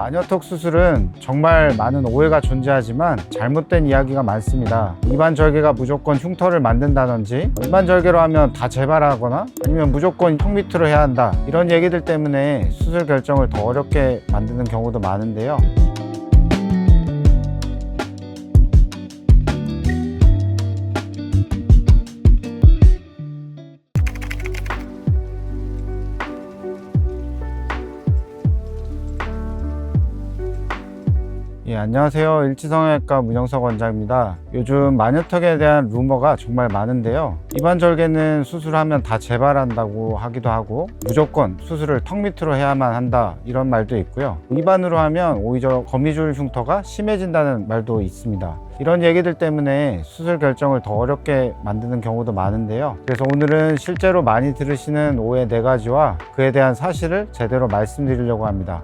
마녀턱 수술은 정말 많은 오해가 존재하지만 잘못된 이야기가 많습니다. 입안 절개가 무조건 흉터를 만든다든지, 입안 절개로 하면 다 재발하거나 아니면 무조건 턱 밑으로 해야 한다, 이런 얘기들 때문에 수술 결정을 더 어렵게 만드는 경우도 많은데요. 안녕하세요. 일치성형외과 문영석 원장입니다. 요즘 마녀턱에 대한 루머가 정말 많은데요. 입안 절개는 수술하면 다 재발한다고 하기도 하고, 무조건 수술을 턱 밑으로 해야만 한다, 이런 말도 있고요. 입안으로 하면 오히려 거미줄 흉터가 심해진다는 말도 있습니다. 이런 얘기들 때문에 수술 결정을 더 어렵게 만드는 경우도 많은데요. 그래서 오늘은 실제로 많이 들으시는 오해 4가지와 그에 대한 사실을 제대로 말씀드리려고 합니다.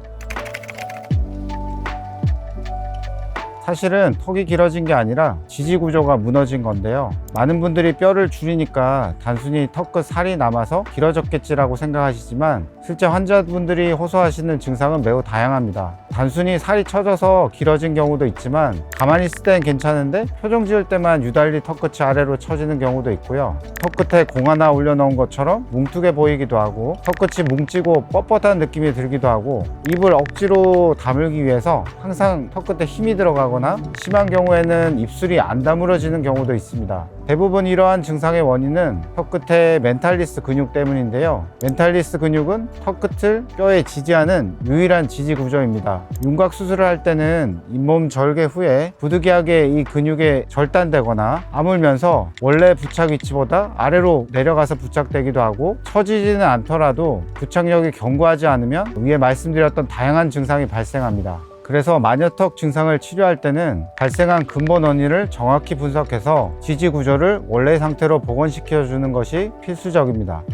사실은 턱이 길어진 게 아니라 지지 구조가 무너진 건데요. 많은 분들이 뼈를 줄이니까 단순히 턱끝 살이 남아서 길어졌겠지라고 생각하시지만, 실제 환자분들이 호소하시는 증상은 매우 다양합니다. 단순히 살이 처져서 길어진 경우도 있지만, 가만히 있을 땐 괜찮은데 표정 지을 때만 유달리 턱끝이 아래로 처지는 경우도 있고요. 턱끝에 공 하나 올려놓은 것처럼 뭉툭해 보이기도 하고, 턱끝이 뭉치고 뻣뻣한 느낌이 들기도 하고, 입을 억지로 다물기 위해서 항상 턱끝에 힘이 들어가거나, 심한 경우에는 입술이 안 다물어지는 경우도 있습니다. 대부분 이러한 증상의 원인은 턱끝의 멘탈리스 근육 때문인데요. 멘탈리스 근육은 턱끝을 뼈에 지지하는 유일한 지지 구조입니다. 윤곽 수술을 할 때는 잇몸 절개 후에 부득이하게 이 근육에 절단되거나 아물면서 원래 부착 위치보다 아래로 내려가서 부착되기도 하고, 처지지는 않더라도 부착력이 견고하지 않으면 위에 말씀드렸던 다양한 증상이 발생합니다. 그래서 마녀턱 증상을 치료할 때는 발생한 근본 원인을 정확히 분석해서 지지 구조를 원래 상태로 복원시켜 주는 것이 필수적입니다.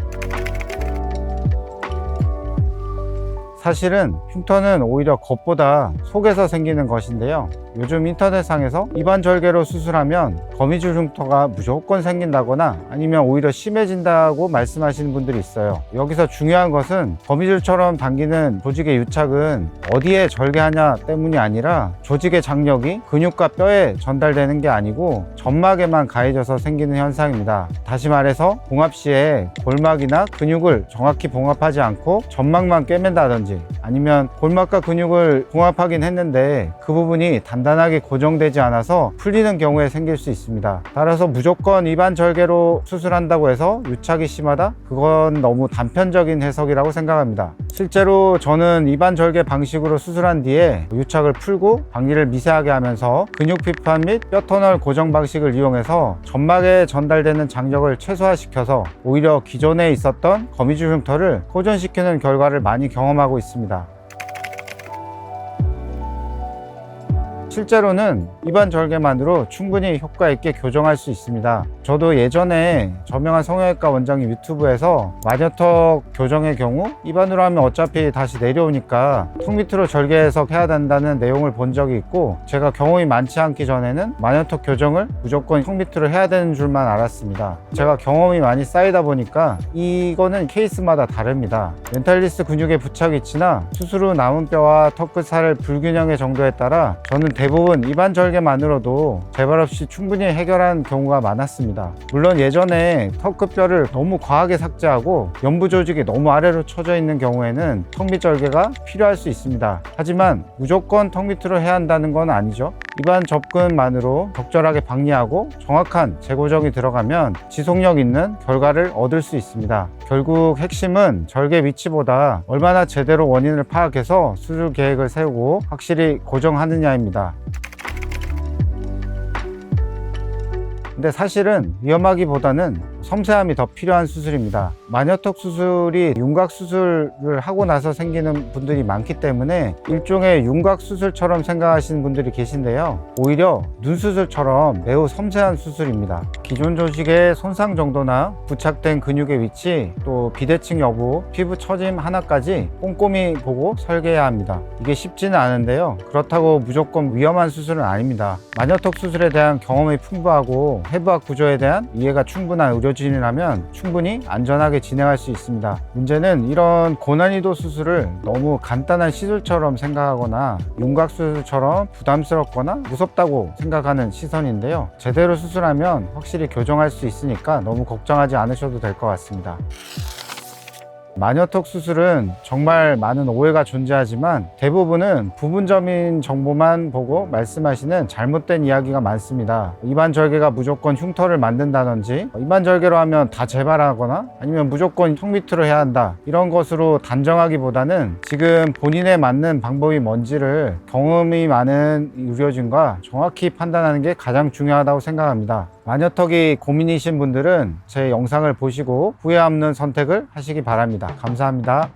사실은 흉터는 오히려 겉보다 속에서 생기는 것인데요. 요즘 인터넷상에서 입안 절개로 수술하면 거미줄 흉터가 무조건 생긴다거나 아니면 오히려 심해진다고 말씀하시는 분들이 있어요. 여기서 중요한 것은 거미줄처럼 당기는 조직의 유착은 어디에 절개하냐 때문이 아니라 조직의 장력이 근육과 뼈에 전달되는 게 아니고 점막에만 가해져서 생기는 현상입니다. 다시 말해서 봉합 시에 골막이나 근육을 정확히 봉합하지 않고 점막만 꿰맨다든지, 아니면 골막과 근육을 봉합하긴 했는데 그 부분이 단단하게 고정되지 않아서 풀리는 경우에 생길 수 있습니다. 따라서 무조건 입안 절개로 수술한다고 해서 유착이 심하다? 그건 너무 단편적인 해석이라고 생각합니다. 실제로 저는 입안 절개 방식으로 수술한 뒤에 유착을 풀고 박리를 미세하게 하면서 근육 피판 및 뼈 터널 고정 방식을 이용해서 점막에 전달되는 장력을 최소화시켜서 오히려 기존에 있었던 거미줄 흉터를 호전시키는 결과를 많이 경험하고 있습니다. 실제로는 입안 절개만으로 충분히 효과 있게 교정할 수 있습니다. 저도 예전에 저명한 성형외과 원장님 유튜브에서 마녀턱 교정의 경우 입안으로 하면 어차피 다시 내려오니까 턱 밑으로 절개해서 해야 된다는 내용을 본 적이 있고, 제가 경험이 많지 않기 전에는 마녀턱 교정을 무조건 턱 밑으로 해야 되는 줄만 알았습니다. 제가 경험이 많이 쌓이다 보니까 이거는 케이스마다 다릅니다. 멘탈리스 근육의 부착 위치나 수술 후 남은 뼈와 턱끝 살 불균형의 정도에 따라 저는 대부분 입안 절개만으로도 재발 없이 충분히 해결한 경우가 많았습니다. 물론 예전에 턱끝 뼈를 너무 과하게 삭제하고 연부 조직이 너무 아래로 처져 있는 경우에는 턱 밑 절개가 필요할 수 있습니다. 하지만 무조건 턱 밑으로 해야 한다는 건 아니죠. 입안 접근만으로 적절하게 박리하고 정확한 재고정이 들어가면 지속력 있는 결과를 얻을 수 있습니다. 결국 핵심은 절개 위치보다 얼마나 제대로 원인을 파악해서 수술 계획을 세우고 확실히 고정하느냐입니다. 근데 사실은 위험하기보다는 섬세함이 더 필요한 수술입니다. 마녀턱 수술이 윤곽 수술을 하고 나서 생기는 분들이 많기 때문에 일종의 윤곽 수술처럼 생각하시는 분들이 계신데요. 오히려 눈 수술처럼 매우 섬세한 수술입니다. 기존 조직의 손상 정도나 부착된 근육의 위치, 또 비대칭 여부, 피부 처짐 하나까지 꼼꼼히 보고 설계해야 합니다. 이게 쉽지는 않은데요. 그렇다고 무조건 위험한 수술은 아닙니다. 마녀턱 수술에 대한 경험이 풍부하고 해부학 구조에 대한 이해가 충분한 의료 의료진이라면 충분히 안전하게 진행할 수 있습니다. 문제는 이런 고난이도 수술을 너무 간단한 시술처럼 생각하거나 윤곽 수술처럼 부담스럽거나 무섭다고 생각하는 시선인데요. 제대로 수술하면 확실히 교정할 수 있으니까 너무 걱정하지 않으셔도 될 것 같습니다. 마녀턱 수술은 정말 많은 오해가 존재하지만 대부분은 부분적인 정보만 보고 말씀하시는 잘못된 이야기가 많습니다. 이반절개가 무조건 흉터를 만든다든지 이반절개로 하면 다 재발하거나 아니면 무조건 턱 밑으로 해야 한다, 이런 것으로 단정하기보다는 지금 본인에 맞는 방법이 뭔지를 경험이 많은 의료진과 정확히 판단하는 게 가장 중요하다고 생각합니다. 마녀턱이 고민이신 분들은 제 영상을 보시고 후회 없는 선택을 하시기 바랍니다. 감사합니다.